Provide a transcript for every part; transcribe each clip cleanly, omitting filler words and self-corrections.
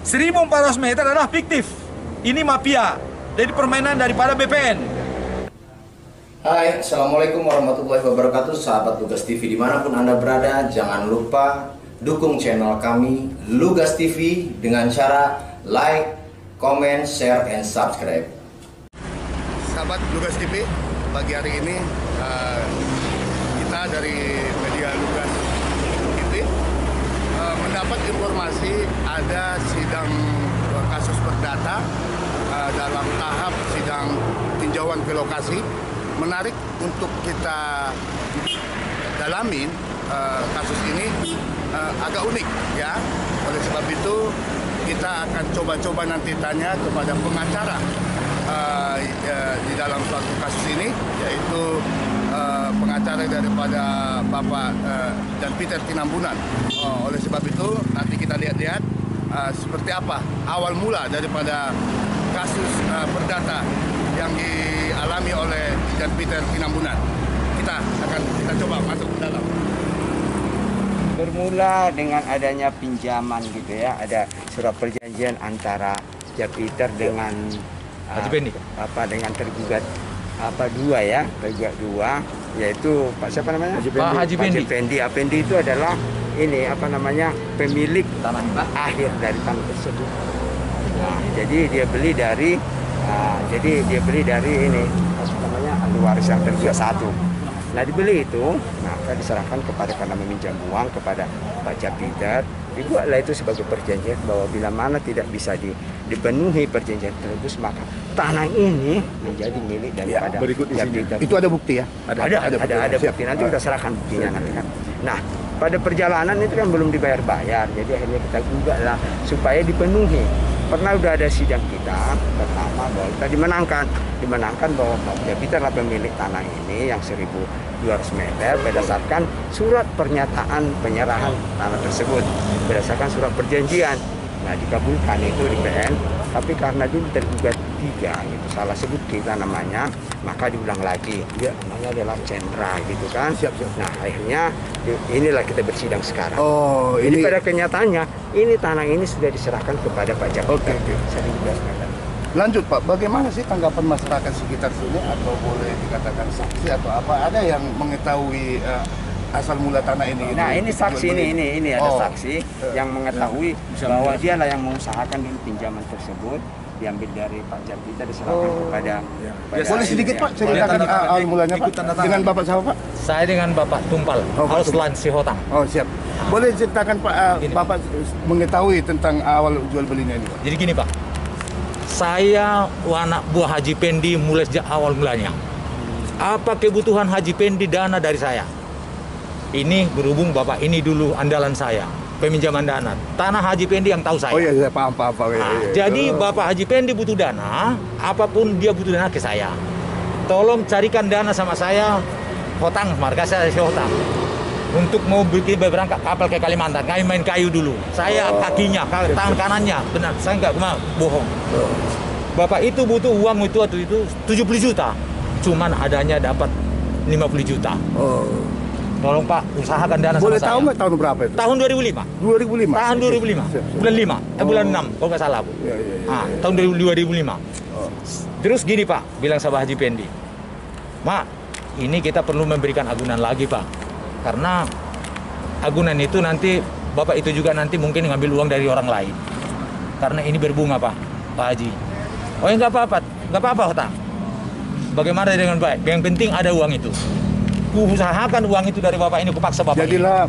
1.400 meter adalah fiktif. Ini mafia. Jadi permainan daripada BPN. Hai, Assalamualaikum warahmatullahi wabarakatuh. Sahabat Lugas TV dimanapun Anda berada, jangan lupa dukung channel kami Lugas TV dengan cara like, comment, share, and subscribe. Sahabat Lugas TV, pagi hari ini kita dari media Lugas TV mendapat informasi ada sidang kasus perdata dalam tahap sidang tinjauan ke lokasi. Menarik untuk kita dalamin kasus ini agak unik ya. Oleh sebab itu kita akan coba-coba nanti tanya kepada pengacara di dalam suatu kasus ini, yaitu pengacara daripada Bapak dan Peter Tinambunan. Oleh sebab itu nanti kita lihat-lihat seperti apa awal mula daripada kasus perdata yang dialami oleh dan Peter Tinambunan. Kita coba masuk ke dalam. Bermula dengan adanya pinjaman gitu ya, ada surat perjanjian antara Peter dengan dengan tergugat tergugat dua, yaitu Pak siapa namanya? Haji Pendi. Pendi itu adalah ini pemilik tanah akhir dari tanah tersebut. Nah, jadi dia beli dari ini ahli waris yang tergugat satu. Nah, dibeli itu, maka diserahkan kepada karena meminjam uang kepada Pak Peter. Dibuatlah itu sebagai perjanjian bahwa bila mana tidak bisa dipenuhi perjanjian tersebut, maka tanah ini menjadi milik daripada Peter. Itu ada bukti ya? Ada bukti. Nanti kita serahkan buktinya nanti kan. Nah, pada perjalanan itu kan belum dibayar-bayar, jadi akhirnya kita gugatlah supaya dipenuhi. Pernah udah ada sidang kita pertama bahwa kita dimenangkan bahwa Pak Peter adalah pemilik tanah ini yang 1.200 meter berdasarkan surat pernyataan penyerahan tanah tersebut, berdasarkan surat perjanjian. Nah, dikabulkan itu di PN, tapi karena dulu tergugat 3 itu salah sebut kita namanya, maka diulang lagi. Dia namanya adalah Cendra gitu kan. Siap. Nah, akhirnya inilah kita bersidang sekarang. Oh, ini ini pada kenyataannya ini tanah ini sudah diserahkan kepada Pak Peter. Oke. 1.200 meter. Lanjut Pak, bagaimana sih tanggapan masyarakat sekitar sini, atau boleh dikatakan saksi atau apa? Ada yang mengetahui asal mula tanah ini? Nah, ini saksi ini ada saksi yang mengetahui bahwa dialah yang mengusahakan dulu pinjaman tersebut diambil dari Pak Peter, diserahkan kepada Boleh sedikit Pak ceritakan awal mulanya Pak? Dengan Bapak siapa Pak? Saya dengan Bapak Tumpal, Auslan Sihotang. Oh, siap. Boleh ceritakan Pak, Bapak mengetahui tentang awal jual belinya ini Pak? Jadi gini Pak, saya anak buah Haji Pendi mulai sejak awal mulanya. Apa kebutuhan Haji Pendi dana dari saya? Ini berhubung Bapak ini dulu andalan saya, peminjaman dana. Tanah Haji Pendi yang tahu saya. Oh iya, paham. Jadi Bapak Haji Pendi butuh dana, apapun dia butuh dana ke saya. Tolong carikan dana sama saya, hotang, marga saya hotang. Untuk mau berangkat kapal ke Kalimantan, kami main kayu dulu. Saya kakinya, tangan kanannya, benar, saya nggak bohong. Bapak itu butuh uang itu waktu itu 70 juta, cuman adanya dapat 50 juta. Tolong Pak, usahakan dana Boleh sama saya. tahu nggak tahun berapa itu? Tahun 2005. 2005? Tahun 2005, bulan 5, bulan 6, kalau nggak salah Bu. Tahun 2005. Terus gini Pak, bilang sama Haji Pendi, Mak, ini kita perlu memberikan agunan lagi Pak, karena agunan itu nanti Bapak itu juga nanti mungkin ngambil uang dari orang lain, karena ini berbunga Pak Haji. Oh ya nggak apa-apa hutang. Bagaimana dengan baik? Yang penting ada uang itu. Usahakan uang itu dari Bapak ini, kupaksa Bapak. Jadilah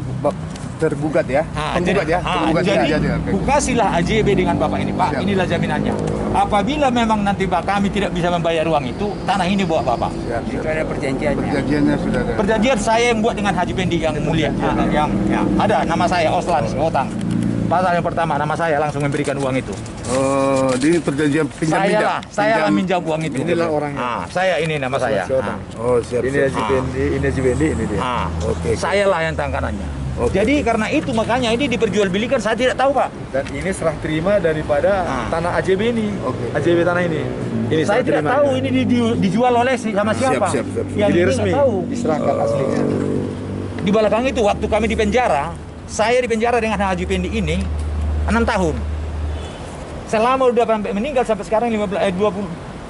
tergugat ya, penggugat ya. Jadi kasihlah AJB dengan Bapak ini Pak. Inilah jaminannya. Apabila memang nanti Pak kami tidak bisa membayar uang itu, tanah ini buat Bapak. Itu ada perjanjiannya. Perjanjiannya sudah ada. Perjanjian saya yang buat dengan Haji Pendi yang mulia, yang ada nama saya Auslan Sihotang. Pasal yang pertama nama saya langsung memberikan uang itu. Oh, ini perjanjian pinjam. Saya lah minjam uang itu. Inilah orangnya. Saya ini nama saya. Oh, siap. Ini Haji Pendi, ini dia. Oke. Saya lah yang tangan kanannya. Jadi karena itu makanya ini diperjualbelikan, saya tidak tahu Pak. Dan ini serah terima daripada tanah AJB ini. AJB tanah ini. Ini Saya tidak tahu ini dijual oleh sama siapa. Siap. Yang Jadi ini resmi nggak tahu. diserahkan aslinya. Di belakang itu waktu kami di penjara, saya di penjara dengan Haji Pendi ini 6 tahun. Selama udah sampai meninggal sampai sekarang 20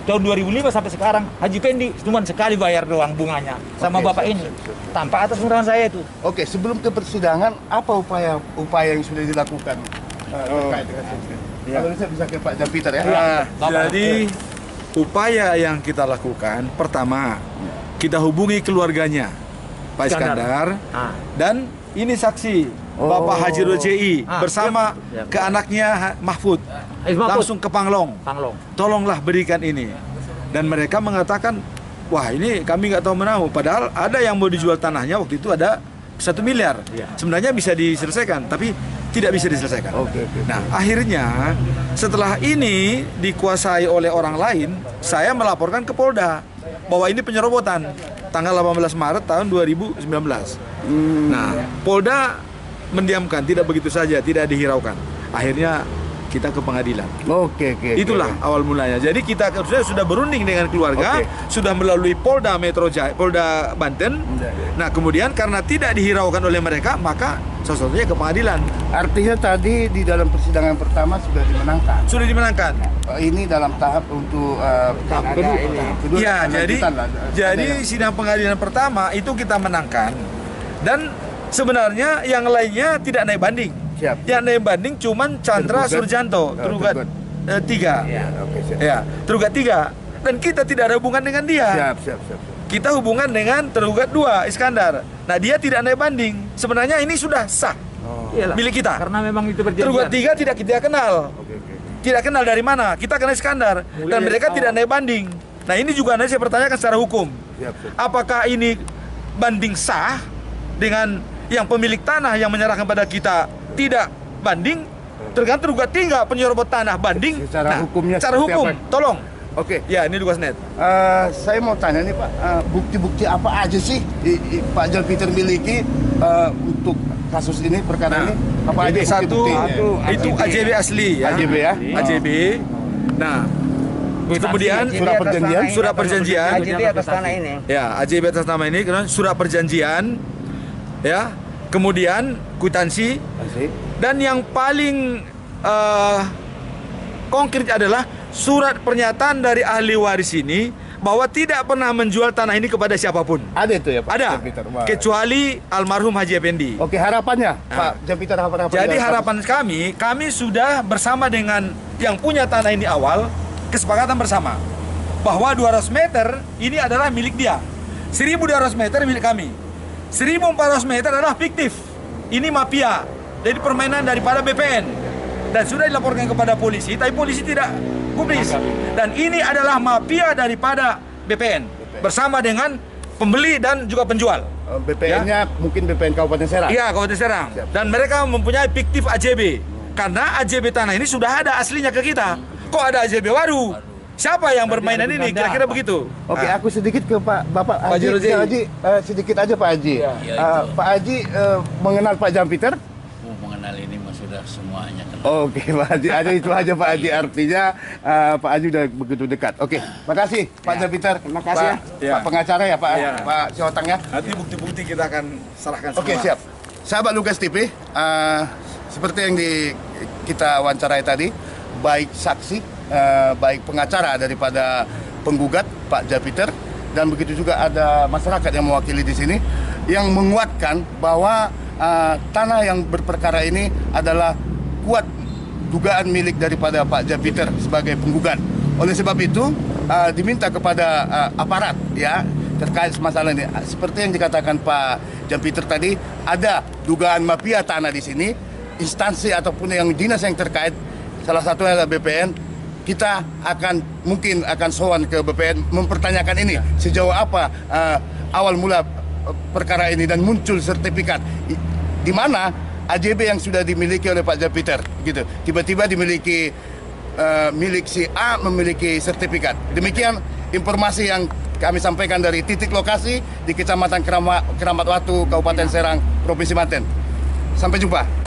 tahun 2005 sampai sekarang Haji Pendi cuma sekali bayar doang bunganya sama bapak ini tanpa atas undangan saya itu. Oke, sebelum ke persidangan apa upaya yang sudah dilakukan terkait dengan ini? Kalau saya bisa ke Pak Jampiter ya. Jadi upaya yang kita lakukan pertama kita hubungi keluarganya Pak Iskandar dan ini saksi Bapak Haji Roji bersama ke anaknya Mahfud langsung ke Panglong. Tolonglah berikan ini. Dan mereka mengatakan, wah ini kami nggak tahu menahu. Padahal ada yang mau dijual tanahnya waktu itu ada 1 miliar. Sebenarnya bisa diselesaikan, tapi tidak bisa diselesaikan. Nah akhirnya setelah ini dikuasai oleh orang lain, saya melaporkan ke Polda bahwa ini penyerobotan tanggal 18 Maret tahun 2019. Nah Polda mendiamkan, tidak begitu saja, tidak dihiraukan. Akhirnya kita ke pengadilan. Itulah awal mulanya. Jadi kita sudah berunding dengan keluarga, sudah melalui Polda Metro Jaya, Polda Banten. Nah kemudian karena tidak dihiraukan oleh mereka, maka satu-satunya ke pengadilan. Artinya tadi di dalam persidangan pertama sudah dimenangkan. Sudah dimenangkan. Ini dalam tahap untuk tahap kedua. Ya, jadi sidang pengadilan pertama itu kita menangkan. Dan sebenarnya yang lainnya tidak naik banding. Yang naik banding cuman Chandra Surjanto, tergugat 3. Tergugat 3. Dan kita tidak ada hubungan dengan dia. Kita hubungan dengan tergugat 2, Iskandar. Nah, dia tidak naik banding. Sebenarnya ini sudah sah. Milik kita. Karena memang itu perjanjian. Tergugat 3 tidak kita kenal. Tidak kenal dari mana. Kita kenal Iskandar. Dan mereka tidak naik banding. Nah, ini juga nanti saya pertanyakan secara hukum. Apakah ini banding sah dengan yang pemilik tanah yang menyerahkan pada kita tidak banding, tergantung tergugat 3 penyerobot tanah banding. Secara hukumnya secara hukum, tolong. Ya, ini Lukas Net. Saya mau tanya nih Pak, bukti-bukti apa aja sih Pak Jampiter miliki untuk kasus ini, perkara ini? Apa aja bukti-bukti? Itu AJB asli ya. AJB ya? AJB. Nah, kemudian surat perjanjian AJB atas tanah ini. Ya, AJB atas nama ini, kemudian surat perjanjian. Ya, kemudian kwitansi, dan yang paling konkret adalah surat pernyataan dari ahli waris ini bahwa tidak pernah menjual tanah ini kepada siapapun. Ada itu ya Pak? Ada, Jampiter. kecuali almarhum Haji Effendi. Harapannya Pak Jampiter, Jadi harapan kami sudah bersama dengan yang punya tanah ini awal kesepakatan bersama bahwa 200 meter ini adalah milik dia, 1.200 meter milik kami. 1.400 meter adalah fiktif. Ini mafia. Jadi permainan daripada BPN. Dan sudah dilaporkan kepada polisi, tapi polisi tidak gubris. Dan ini adalah mafia daripada BPN bersama dengan pembeli dan juga penjual. BPN-nya mungkin BPN Kabupaten Serang. Iya, Kabupaten Serang. Dan mereka mempunyai fiktif AJB. Karena AJB tanah ini sudah ada aslinya ke kita. Kok ada AJB baru? Siapa yang bermainan ini? Kira-kira begitu. Aku sedikit ke Bapak Haji. Sedikit aja Pak Haji. Pak Haji mengenal Pak Jampiter? Mengenal ini sudah semuanya kenal. Pak Haji. Ada itu aja Pak Haji. Artinya Pak Haji udah begitu dekat. Makasih Pak Jampiter. Terima kasih Pak pengacara ya Pak Siotang ya. Nanti bukti-bukti kita akan serahkan semua. Siap. Sahabat Lugas TV, seperti yang kita wawancarai tadi, baik saksi, baik pengacara daripada penggugat Pak Jampiter, dan begitu juga ada masyarakat yang mewakili di sini yang menguatkan bahwa tanah yang berperkara ini adalah kuat dugaan milik daripada Pak Jampiter sebagai penggugat. Oleh sebab itu diminta kepada aparat ya terkait masalah ini. Seperti yang dikatakan Pak Jampiter tadi, ada dugaan mafia tanah di sini. Instansi ataupun yang dinas yang terkait, salah satunya adalah BPN. Kita mungkin akan sowan ke BPN mempertanyakan ini sejauh apa awal mula perkara ini dan muncul sertifikat di mana AJB yang sudah dimiliki oleh Pak Jampiter gitu tiba-tiba dimiliki milik si A memiliki sertifikat. Demikian informasi yang kami sampaikan dari titik lokasi di Kecamatan Keramat Watu, Kabupaten Serang, Provinsi Banten. Sampai jumpa.